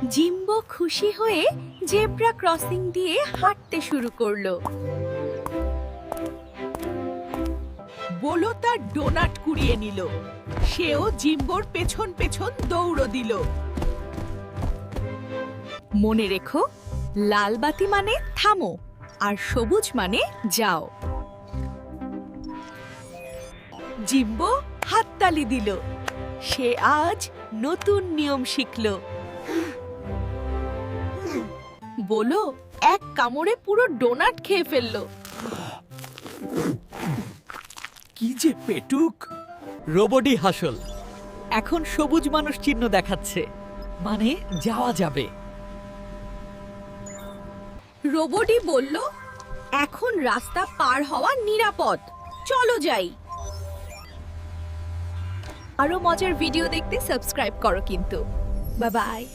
Jimbo খুশি হয়ে zebra crossing দিয়ে হাঁটতে শুরু করলো। বলো তার ডোনাট কুড়িয়ে নিল। সেও জিম্বোর পেছন পেছন দৌড় দিল। মনে রেখো, লাল বাতি মানে থামো আর সবুজ মানে যাও। জিম্বো হাততালি দিল। সে আজ নতুন নিয়ম শিখল। বলো এক কামড়ে পুরো ডোনাট খেয়ে ফেললো। কি যে পেটুক! রোবটই হাসল। এখন সবুজ মানুষ চিহ্ন দেখাচ্ছে, মানে যাওয়া যাবে। রোবটই বলল, এখন রাস্তা পার হওয়া নিরাপদ, চলো যাই। আরো মজার ভিডিও দেখতে সাবস্ক্রাইব করো কিন্তু। Bye bye.